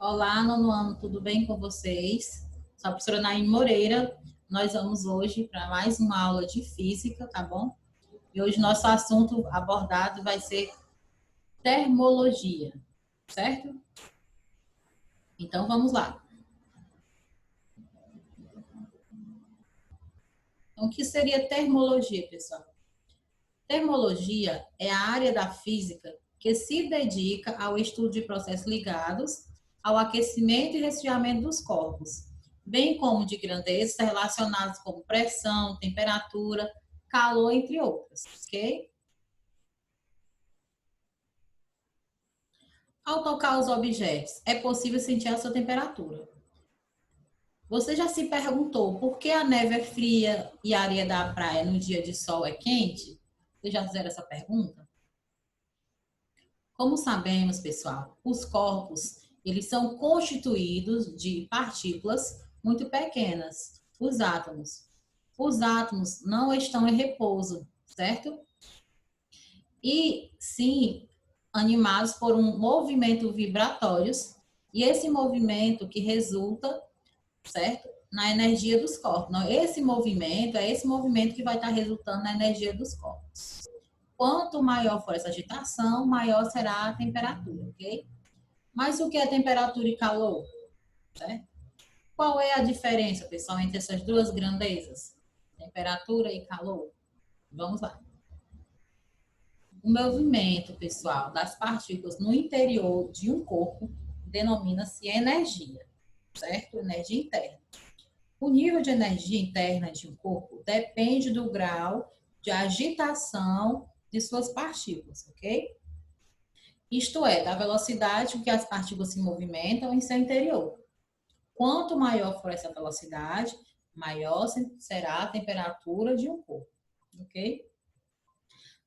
Olá, nono ano, tudo bem com vocês? Sou a professora Naime Moreira. Nós vamos hoje para mais uma aula de física, tá bom? E hoje nosso assunto abordado vai ser termologia, certo? Então vamos lá. Então, o que seria termologia, pessoal? Termologia é a área da física que se dedica ao estudo de processos ligados ao aquecimento e resfriamento dos corpos, bem como de grandezas relacionadas como pressão, temperatura, calor, entre outras, ok? Ao tocar os objetos, é possível sentir a sua temperatura. Você já se perguntou por que a neve é fria e a areia da praia no dia de sol é quente? Vocês já fizeram essa pergunta? Como sabemos, pessoal, os corpos, eles são constituídos de partículas muito pequenas, os átomos. Os átomos não estão em repouso, certo? E sim animados por um movimento vibratório, e esse movimento que resulta, certo? Na energia dos corpos. Não, esse movimento que vai estar resultando na energia dos corpos. Quanto maior for essa agitação, maior será a temperatura, ok? Mas o que é temperatura e calor? Certo? Qual é a diferença, pessoal, entre essas duas grandezas? Temperatura e calor? Vamos lá. O movimento, pessoal, das partículas no interior de um corpo denomina-se energia, certo? Energia interna. O nível de energia interna de um corpo depende do grau de agitação de suas partículas, ok? Isto é, da velocidade com que as partículas se movimentam em seu interior. Quanto maior for essa velocidade, maior será a temperatura de um corpo, ok?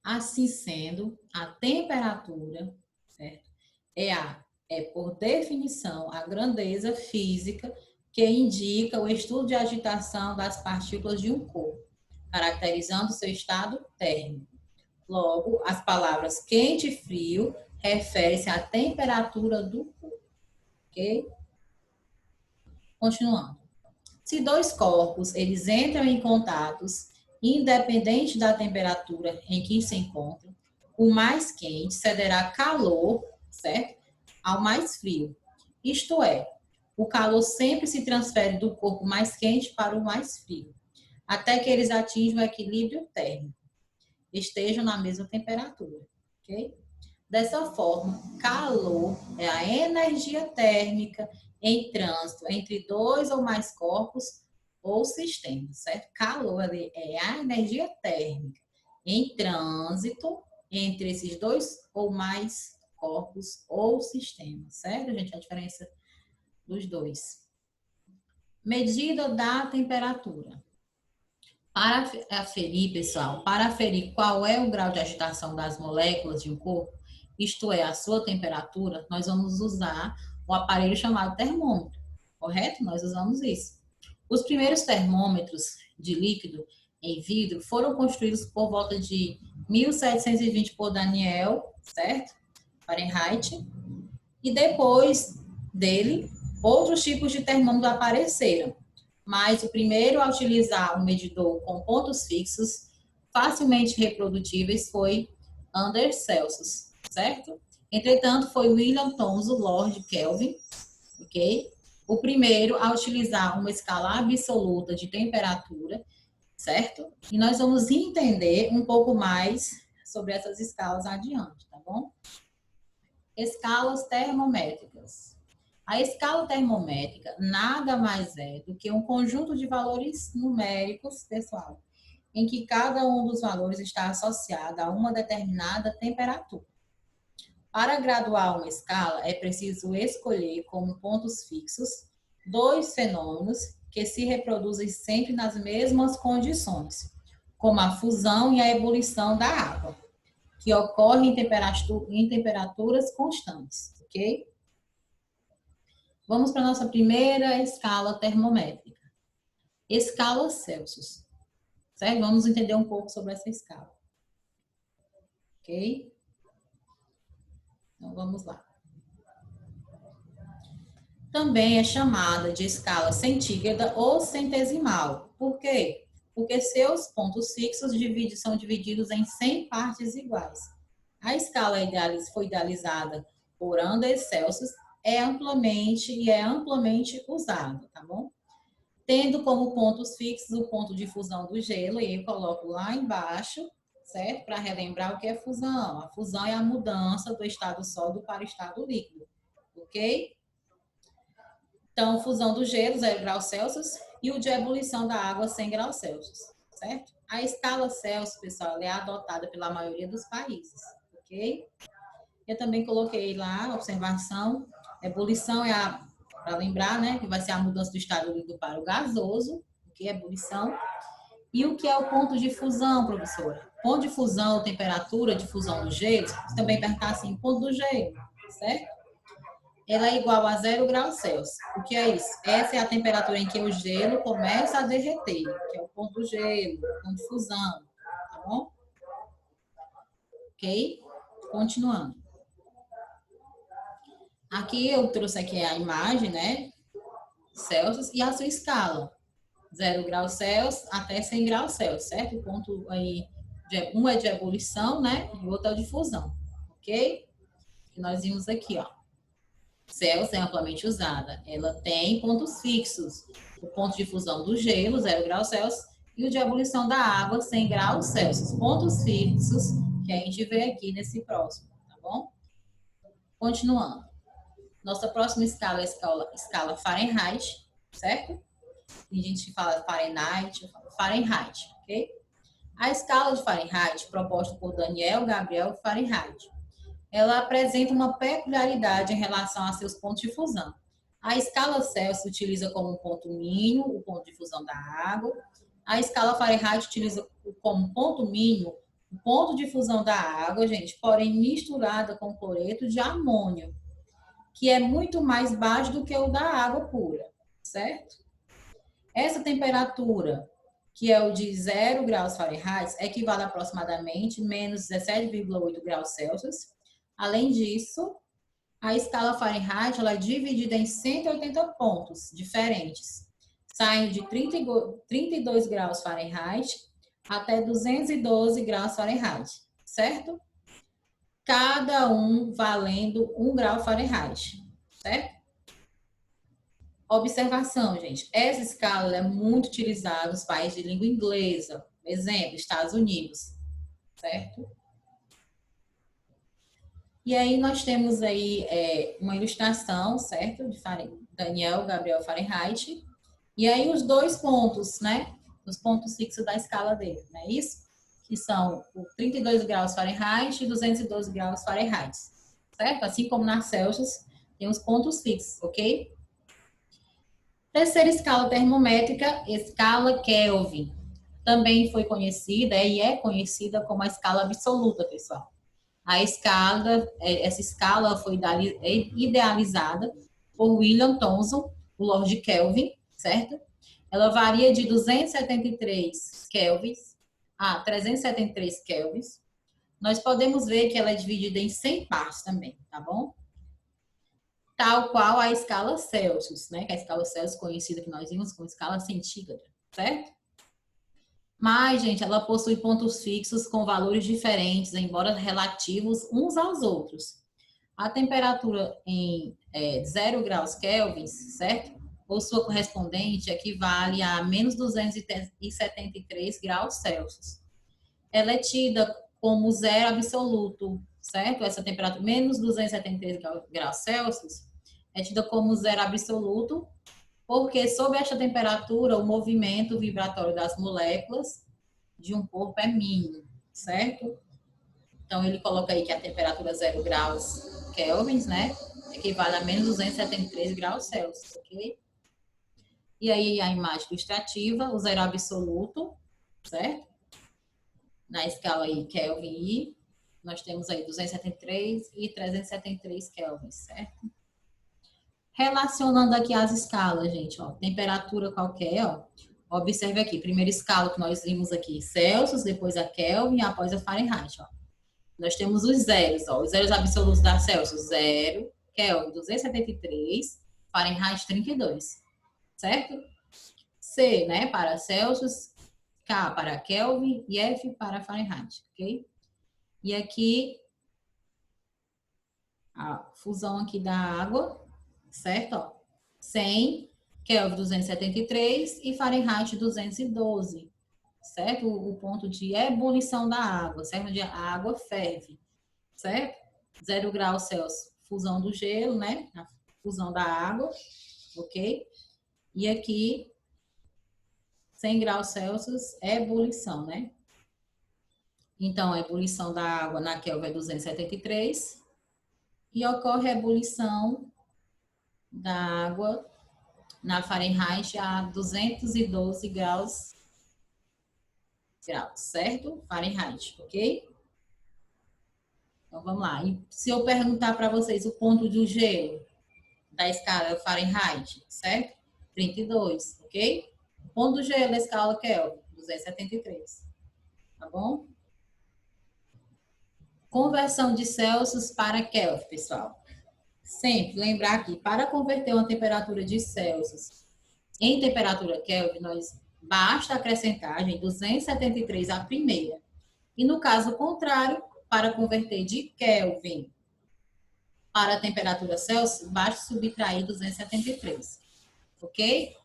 Assim sendo, a temperatura, certo? É por definição a grandeza física que indica o estudo de agitação das partículas de um corpo, caracterizando seu estado térmico. Logo, as palavras quente e frio referem-se à temperatura do corpo, ok? Continuando. Se dois corpos eles entram em contatos, independente da temperatura em que se encontram, o mais quente cederá calor, certo? Ao mais frio. Isto é, o calor sempre se transfere do corpo mais quente para o mais frio, até que eles atinjam o equilíbrio térmico, estejam na mesma temperatura, ok? Dessa forma, calor é a energia térmica em trânsito entre dois ou mais corpos ou sistemas, certo? Calor é a energia térmica em trânsito entre esses dois ou mais corpos ou sistemas, certo, gente? A diferença dos dois. Medida da temperatura. Para aferir, pessoal, para aferir qual é o grau de agitação das moléculas de um corpo, isto é, a sua temperatura, nós vamos usar o aparelho chamado termômetro, correto? Nós usamos isso. Os primeiros termômetros de líquido em vidro foram construídos por volta de 1720 por Daniel, certo? Fahrenheit. E depois dele, outros tipos de termômetro apareceram, mas o primeiro a utilizar um medidor com pontos fixos, facilmente reprodutíveis, foi Anders Celsius, certo? Entretanto, foi William Thomson Lord Kelvin, ok? O primeiro a utilizar uma escala absoluta de temperatura, certo? E nós vamos entender um pouco mais sobre essas escalas adiante, tá bom? Escalas termométricas. A escala termométrica nada mais é do que um conjunto de valores numéricos, pessoal, em que cada um dos valores está associado a uma determinada temperatura. Para graduar uma escala, é preciso escolher como pontos fixos dois fenômenos que se reproduzem sempre nas mesmas condições, como a fusão e a ebulição da água, que ocorre em temperaturas constantes, ok? Vamos para a nossa primeira escala termométrica. Escala Celsius, certo? Vamos entender um pouco sobre essa escala, ok? Então, vamos lá. também é chamada de escala centígrada ou centesimal. Por quê? Porque seus pontos fixos são divididos em 100 partes iguais. A escala foi idealizada por Anders Celsius, é amplamente usada, tá bom? Tendo como pontos fixos o ponto de fusão do gelo, e eu coloco lá embaixo, certo? Para relembrar o que é fusão. A fusão é a mudança do estado sólido para o estado líquido, ok? Então, fusão do gelo, 0 graus Celsius, e o de ebulição da água, 100 graus Celsius, certo? A escala Celsius, pessoal, é adotada pela maioria dos países, ok? Eu também coloquei lá a observação. Ebulição para lembrar, né, que vai ser a mudança do estado líquido para o gasoso, o que é ebulição. E o que é o ponto de fusão, professora? Ponto de fusão, temperatura de fusão do gelo, você também perguntar assim, ponto do gelo, certo? Ela é igual a 0 graus Celsius. O que é isso? Essa é a temperatura em que o gelo começa a derreter, que é o ponto do gelo, o ponto de fusão, tá bom? Ok? Continuando. Aqui eu trouxe aqui a imagem, né? Celsius e a sua escala. 0 graus Celsius até 100 graus Celsius, certo? O ponto aí, um é de ebulição, né? E o outro é de fusão, ok? E nós vimos aqui, ó. Celsius é amplamente usada. Ela tem pontos fixos. O ponto de fusão do gelo, 0 graus Celsius, e o de ebulição da água, 100 graus Celsius. Pontos fixos que a gente vê aqui nesse próximo, tá bom? Continuando. Nossa próxima escala é a escala Fahrenheit, certo? Tem gente que fala Fahrenheit, eu falo Fahrenheit, ok? A escala de Fahrenheit, proposta por Daniel Gabriel Fahrenheit, ela apresenta uma peculiaridade em relação a seus pontos de fusão. A escala Celsius utiliza como ponto mínimo o ponto de fusão da água. A escala Fahrenheit utiliza como ponto mínimo o ponto de fusão da água, gente, porém misturada com cloreto de amônio, que é muito mais baixo do que o da água pura, certo? Essa temperatura, que é o de 0 graus Fahrenheit, equivale a aproximadamente menos 17,8 graus Celsius. Além disso, a escala Fahrenheit ela é dividida em 180 pontos diferentes, saindo de 32 graus Fahrenheit até 212 graus Fahrenheit, certo? Cada um valendo 1 grau Fahrenheit, certo? Observação, gente. Essa escala é muito utilizada nos países de língua inglesa. Exemplo, Estados Unidos, certo? E aí nós temos aí uma ilustração, certo? De Daniel Gabriel Fahrenheit. E aí os dois pontos, né? Os pontos fixos da escala dele, não é isso? Que são o 32 graus Fahrenheit e 212 graus Fahrenheit, certo? Assim como na Celsius, tem os pontos fixos, ok? Terceira escala termométrica, escala Kelvin. Também foi conhecida e é conhecida como a escala absoluta, pessoal. Essa escala foi idealizada por William Thomson, o Lord Kelvin, certo? Ela varia de 273 kelvins a 373 kelvins. Nós podemos ver que ela é dividida em 100 partes também, tá bom? Tal qual a escala Celsius, né? Que é a escala Celsius conhecida que nós vimos como escala centígrada, certo? Mas, gente, ela possui pontos fixos com valores diferentes, embora relativos uns aos outros. A temperatura em 0 graus Kelvin, certo? Ou sua correspondente equivale a menos 273 graus Celsius. Ela é tida como zero absoluto, certo? Essa temperatura, menos 273 graus Celsius, é tida como zero absoluto, porque sob esta temperatura, o movimento vibratório das moléculas de um corpo é mínimo, certo? Então, ele coloca aí que a temperatura 0 graus Kelvin, né, equivale a menos 273 graus Celsius, ok? E aí, a imagem ilustrativa, o zero absoluto, certo? Na escala aí Kelvin I, nós temos aí 273 e 373 Kelvin, certo? Relacionando aqui as escalas, gente, ó, temperatura qualquer, ó, observe aqui, primeira escala que nós vimos aqui, Celsius, depois a Kelvin, após a Fahrenheit, ó. Nós temos os zeros, ó, os zeros absolutos da Celsius, 0, Kelvin, 273, Fahrenheit 32, certo? C, né, para Celsius, K para Kelvin e F para Fahrenheit, ok? E aqui, a fusão aqui da água, certo? Ó, 100, Kelvin 273 e Fahrenheit 212, certo? O ponto de ebulição da água, certo? Onde a água ferve, certo? 0 graus Celsius, fusão do gelo, né? A fusão da água, ok? E aqui, 100 graus Celsius, ebulição, né? Então, a ebulição da água na Kelvin é 273 e ocorre a ebulição da água na Fahrenheit a 212 graus, certo? Fahrenheit, ok? Então, vamos lá. E se eu perguntar para vocês o ponto do gelo da escala Fahrenheit, certo? 32, ok? O ponto do gelo da escala Kelvin, 273, tá bom? Conversão de Celsius para Kelvin, pessoal. Sempre lembrar que para converter uma temperatura de Celsius em temperatura Kelvin, nós basta acrescentar, gente, 273 a primeira. E no caso contrário, para converter de Kelvin para a temperatura Celsius, basta subtrair 273. Ok?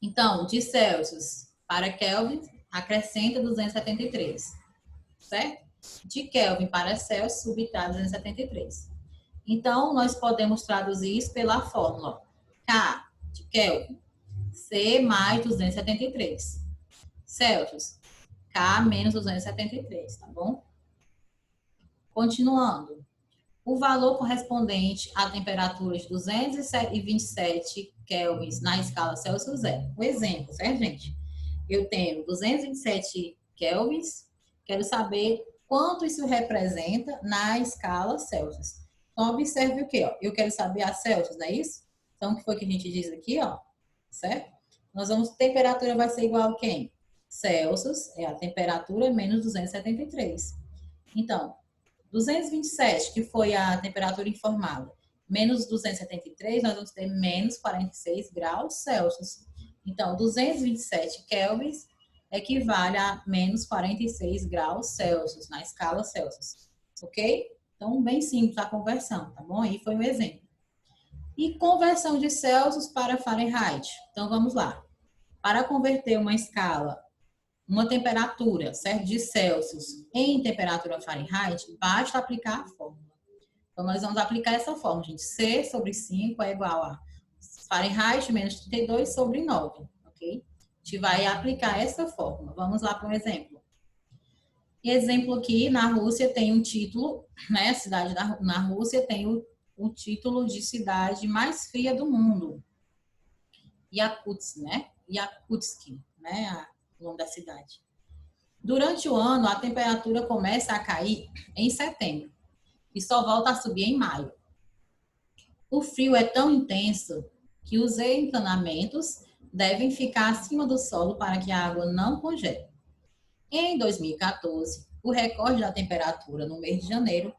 Então, de Celsius para Kelvin, acrescenta 273. Certo? De Kelvin para Celsius, subtrai 273. Então, nós podemos traduzir isso pela fórmula K de Kelvin, C mais 273. Celsius, K menos 273, tá bom? Continuando. O valor correspondente à temperatura de 227 kelvins na escala Celsius é. Um exemplo, certo, gente? Eu tenho 227 kelvins, quero saber quanto isso representa na escala Celsius. Então, observe o quê? Ó? Eu quero saber a Celsius, não é isso? Então, o que foi que a gente diz aqui, ó? Certo? Nós vamos, temperatura vai ser igual a quem? Celsius é a temperatura menos 273. Então, 227, que foi a temperatura informada, menos 273, nós vamos ter menos 46 graus Celsius. Então, 227 kelvins equivale a menos 46 graus Celsius, na escala Celsius. Ok? Então, bem simples a conversão, tá bom? Aí foi um exemplo. E conversão de Celsius para Fahrenheit. Então, vamos lá. Para converter uma escala, uma temperatura, certo, de Celsius em temperatura Fahrenheit, basta aplicar a fórmula. Então, nós vamos aplicar essa fórmula, gente. C sobre 5 é igual a Fahrenheit menos 32 sobre 9, ok? A gente vai aplicar essa fórmula. Vamos lá para um exemplo. Exemplo aqui, na Rússia tem um título, né? A cidade na Rússia tem o título de cidade mais fria do mundo. Yakutsk, né? Yakutsk, né? O nome da cidade. Durante o ano, a temperatura começa a cair em setembro e só volta a subir em maio. O frio é tão intenso que os encanamentos devem ficar acima do solo para que a água não congele. Em 2014, o recorde da temperatura no mês de janeiro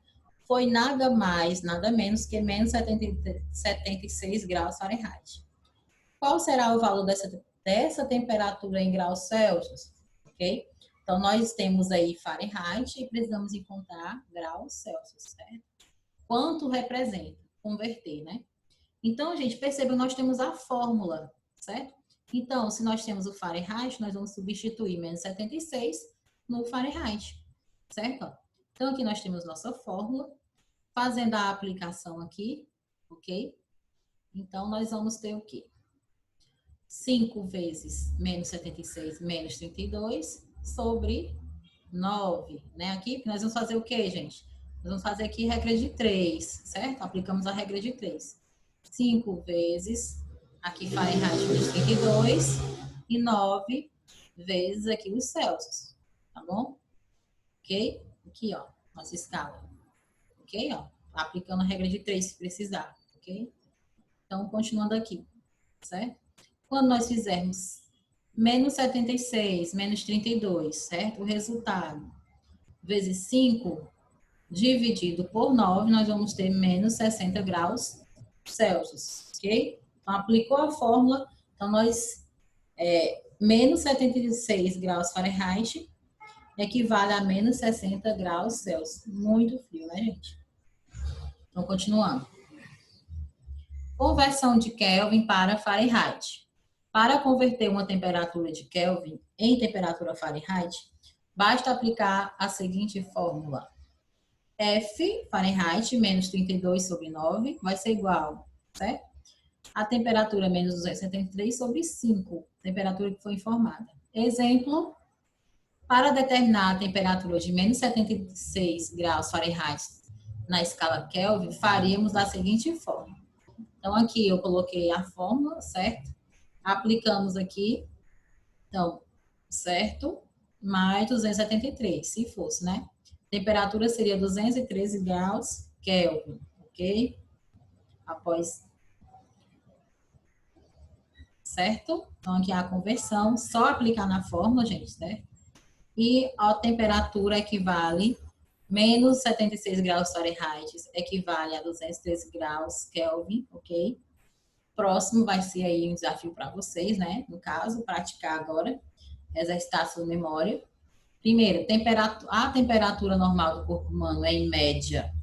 foi nada mais, nada menos que menos 76 graus Fahrenheit. Qual será o valor dessa temperatura em graus Celsius? Ok? Então, nós temos aí Fahrenheit e precisamos encontrar graus Celsius, certo? Quanto representa? Converter, né? Então, gente, perceba, nós temos a fórmula, certo? Então, se nós temos o Fahrenheit, nós vamos substituir menos 76 no Fahrenheit, certo? Então, aqui nós temos nossa fórmula, fazendo a aplicação aqui, ok? Então, nós vamos ter o quê? 5 vezes menos 76 menos 32 sobre 9, né? Aqui, nós vamos fazer o quê, gente? Nós vamos fazer aqui regra de 3, certo? Aplicamos a regra de 3. 5 vezes, aqui Fahrenheit menos 32, e 9 vezes aqui os Celsius, tá bom? Ok? Aqui, ó, nossa escala. Ok? Ó, aplicando a regra de 3 se precisar, ok? Então, continuando aqui, certo? Quando nós fizermos menos 76, menos 32, certo? O resultado vezes 5 dividido por 9, nós vamos ter menos 60 graus Celsius, ok? Então, aplicou a fórmula, então nós, menos 76 graus Fahrenheit equivale a menos 60 graus Celsius. Muito frio, né, gente? Então, continuando. Conversão de Kelvin para Fahrenheit. Para converter uma temperatura de Kelvin em temperatura Fahrenheit, basta aplicar a seguinte fórmula. F, Fahrenheit, menos 32 sobre 9, vai ser igual, certo? A temperatura menos 273 sobre 5, temperatura que foi informada. Exemplo, para determinar a temperatura de menos 76 graus Fahrenheit na escala Kelvin, faríamos da seguinte forma. Então, aqui eu coloquei a fórmula, certo? Aplicamos aqui, então, certo? Mais 273, se fosse, né? Temperatura seria 213 graus Kelvin, ok? Após, certo? Então, aqui a conversão, só aplicar na fórmula, gente, certo? E a temperatura equivale, menos 76 graus Fahrenheit, equivale a 213 graus Kelvin, ok? Próximo vai ser aí um desafio para vocês, né? No caso, praticar agora, exercitar sua memória. Primeiro, a temperatura normal do corpo humano é, em média,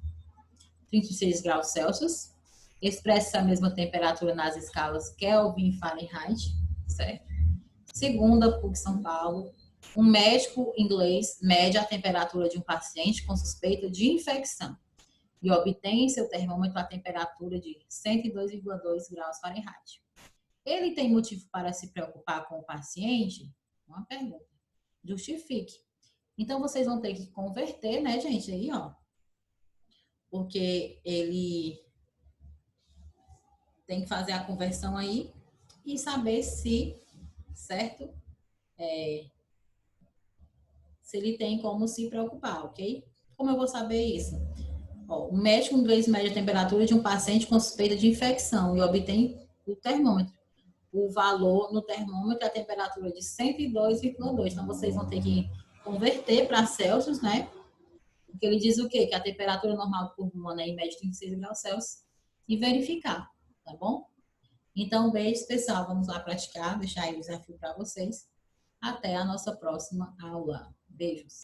36 graus Celsius. Expressa a mesma temperatura nas escalas Kelvin e Fahrenheit, certo? Segunda, PUC São Paulo, um médico inglês mede a temperatura de um paciente com suspeita de infecção e obtém em seu termômetro a temperatura de 102,2 graus Fahrenheit. Ele tem motivo para se preocupar com o paciente? Uma pergunta. Justifique. Então, vocês vão ter que converter, né, gente, aí, ó. Porque ele tem que fazer a conversão aí e saber se, certo? Se ele tem como se preocupar, ok? Como eu vou saber isso? Ó, o médico inglês mede a temperatura de um paciente com suspeita de infecção e obtém o termômetro. O valor no termômetro é a temperatura de 102,2. Então, vocês vão ter que converter para Celsius, né? Porque ele diz o quê? Que a temperatura normal do corpo humano é em média 36 graus Celsius e verificar, tá bom? Então, beijo, pessoal. Vamos lá praticar, deixar aí o desafio para vocês. Até a nossa próxima aula. Beijos.